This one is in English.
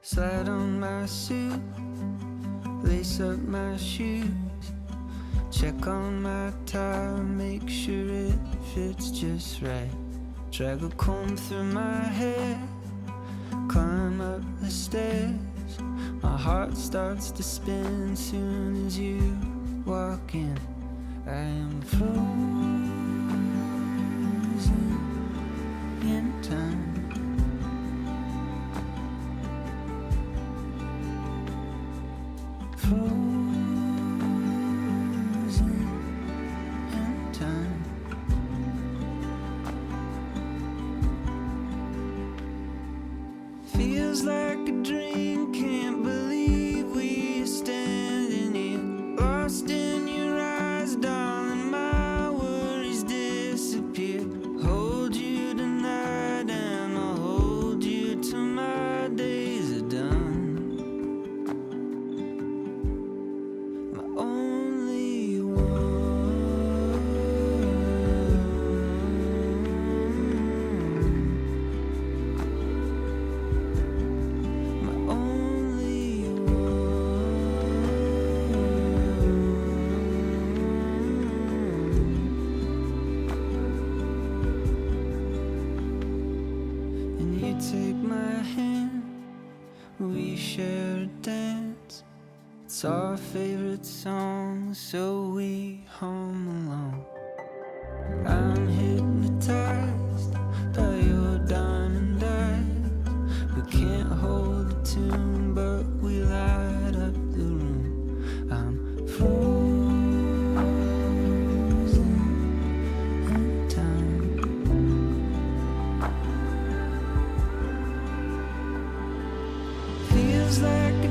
Slide on my suit, lace up my shoes, check on my tie, make sure it fits just right. Drag a comb through my hair, climb up the stairs. My heart starts to spin soon as you walk in. I am frozen in time. Frozen in time. Feels like a dream, can't believe we're standing here. Lost in your eyes, darling, my worries disappear. Hold you tonight and I'll hold you till my days are done. My only one. My only one. And you take my hand, we share a dance. It's our favorite song, so we hum along. I'm hypnotized by your diamond eyes. We can't hold a tune, but we light up the room. I'm frozen in time. Feels like a